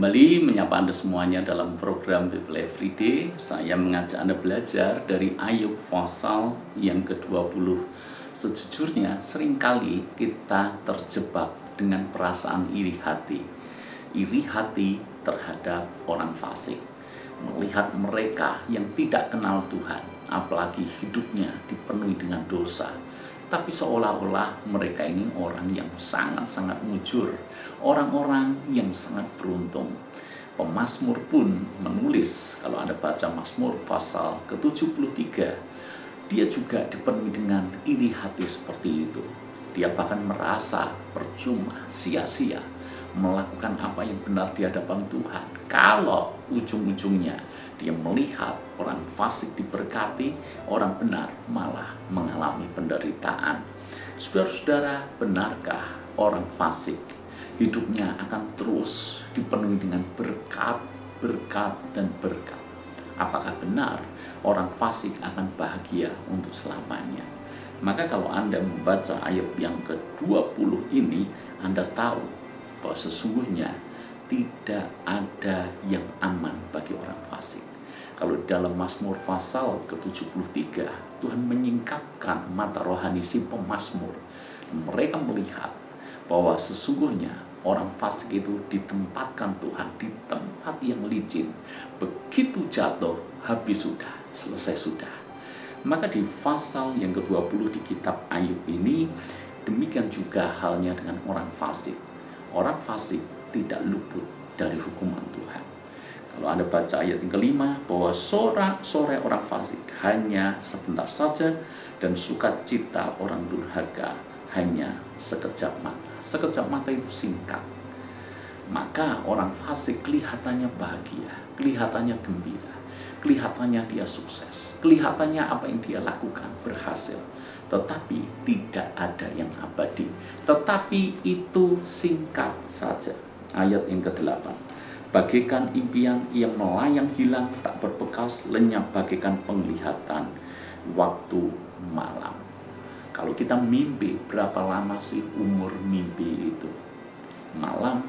Kembali menyapa Anda semuanya dalam program Bible Everyday. Saya mengajak Anda belajar dari Ayub pasal yang ke-20. Sejujurnya seringkali kita terjebak dengan perasaan iri hati. Iri hati terhadap orang fasik. Melihat mereka yang tidak kenal Tuhan, apalagi hidupnya dipenuhi dengan dosa. Tapi seolah-olah mereka ini orang yang sangat-sangat mujur, orang-orang yang sangat beruntung. Pemazmur pun menulis, kalau Anda baca Mazmur pasal ke-73, dia juga dipenuhi dengan iri hati seperti itu. Dia bahkan merasa percuma, sia-sia melakukan apa yang benar di hadapan Tuhan, kalau ujung-ujungnya dia melihat orang fasik diberkati, orang benar malah mengalami penderitaan. Saudara-saudara, benarkah orang fasik hidupnya akan terus dipenuhi dengan berkat, berkat, dan berkat? Apakah benar orang fasik akan bahagia untuk selamanya? Maka kalau Anda membaca ayat yang ke-20 ini, Anda tahu bahwa sesungguhnya tidak ada yang aman bagi orang fasik. Kalau dalam Mazmur pasal ke-73, Tuhan menyingkapkan mata rohani si pemazmur. Mereka melihat bahwa sesungguhnya orang fasik itu ditempatkan Tuhan di tempat yang licin. Begitu jatuh, habis sudah, selesai sudah. Maka di pasal yang ke-20 di kitab Ayub ini, demikian juga halnya dengan orang fasik. Orang fasik tidak luput dari hukuman Tuhan. Kalau Anda baca ayat yang kelima, bahwa sorak-sorai orang fasik hanya sebentar saja, dan sukacita orang durhaka hanya sekejap mata. Sekejap mata itu singkat. Maka orang fasik kelihatannya bahagia, kelihatannya gembira, kelihatannya dia sukses, kelihatannya apa yang dia lakukan berhasil. Tetapi tidak ada yang abadi. Tetapi itu singkat saja. Ayat yang ke-8. Bagaikan impian yang melayang hilang, tak berbekas, lenyap bagaikan penglihatan waktu malam. Kalau kita mimpi, berapa lama sih umur mimpi itu? Malam,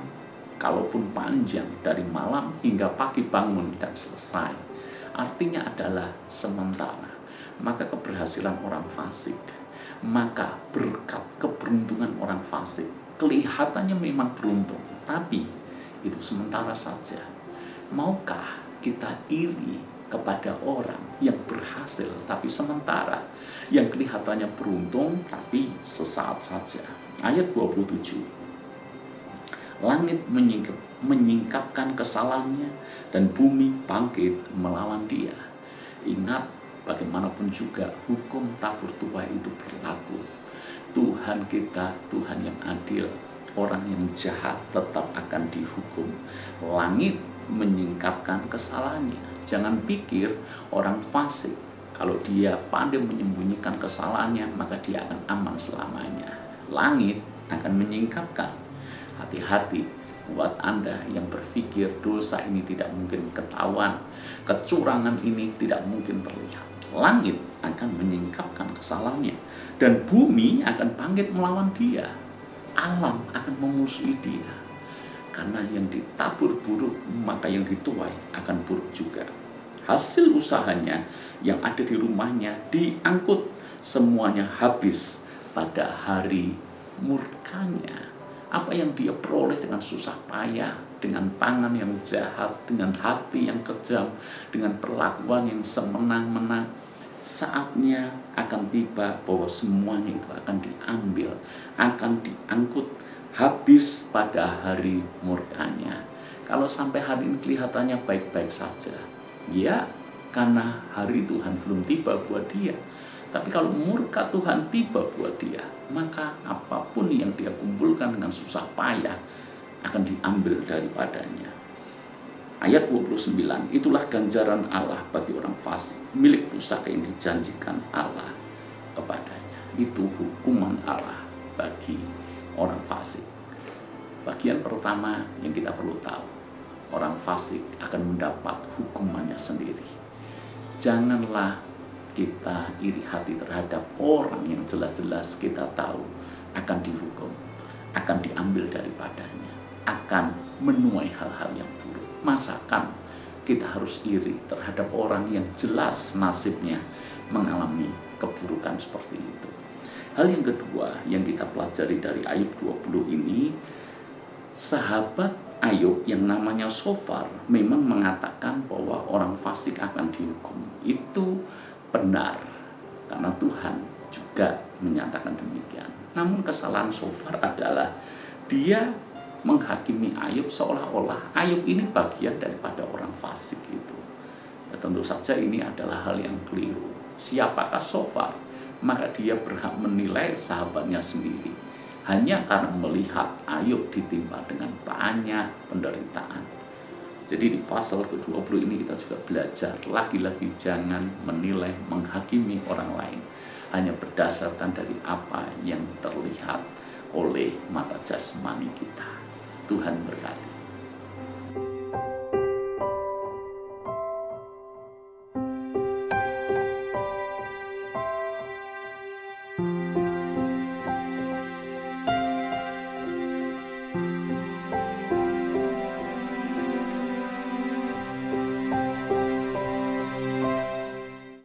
kalaupun panjang, dari malam hingga pagi bangun dan selesai. Artinya adalah sementara. Maka keberhasilan orang fasik, maka berkat keberuntungan orang fasik, kelihatannya memang beruntung, tapi itu sementara saja. Maukah kita iri kepada orang yang berhasil tapi sementara, yang kelihatannya beruntung tapi sesaat saja? Ayat 27. Langit menyingkapkan kesalahannya, dan bumi bangkit melawan dia. Ingat, bagaimanapun juga hukum tabur tuai itu berlaku. Tuhan kita Tuhan yang adil. Orang yang jahat tetap akan dihukum. Langit menyingkapkan kesalahannya. Jangan pikir orang fasik, kalau dia pandai menyembunyikan kesalahannya, maka dia akan aman selamanya. Langit akan menyingkapkan. Hati-hati buat Anda yang berpikir dosa ini tidak mungkin ketahuan, kecurangan ini tidak mungkin terlihat. Langit akan menyingkapkan kesalahannya, dan bumi akan bangkit melawan dia. Alam akan memusuhi dia. Karena yang ditabur buruk, maka yang dituai akan buruk juga. Hasil usahanya yang ada di rumahnya diangkut, semuanya habis pada hari murkanya. Apa yang dia peroleh dengan susah payah, dengan tangan yang jahat, dengan hati yang kejam, dengan perlakuan yang semenang-menang, saatnya akan tiba bahwa semuanya itu akan diambil, akan diangkut, habis pada hari murkanya. Kalau sampai hari ini kelihatannya baik-baik saja, ya karena hari Tuhan belum tiba buat dia. Tapi kalau murka Tuhan tiba buat dia, maka apapun yang dia kumpulkan dengan susah payah akan diambil daripadanya. Ayat 29, itulah ganjaran Allah bagi orang fasik, milik pusaka yang dijanjikan Allah kepadanya. Itu hukuman Allah bagi orang fasik. Bagian pertama yang kita perlu tahu, orang fasik akan mendapat hukumannya sendiri. Janganlah kita iri hati terhadap orang yang jelas-jelas kita tahu akan dihukum, akan diambil daripadanya, akan menuai hal-hal yang buruk. masakan kita harus iri terhadap orang yang jelas nasibnya mengalami keburukan seperti itu. Hal yang kedua yang kita pelajari dari Ayub 20 ini, sahabat Ayub yang namanya Sofar memang mengatakan bahwa orang fasik akan dihukum. Itu benar, karena Tuhan juga menyatakan demikian. Namun kesalahan Sofar adalah dia menghakimi Ayub seolah-olah Ayub ini bagian daripada orang fasik itu. Ya, tentu saja ini adalah hal yang keliru. Siapakah Sofar? Maka dia berhak menilai sahabatnya sendiri hanya karena melihat Ayub ditimpa dengan banyak penderitaan. Jadi di pasal ke-20 ini kita juga belajar lagi-lagi jangan menilai, menghakimi orang lain hanya berdasarkan dari apa yang terlihat oleh mata jasmani kita. Tuhan berkati.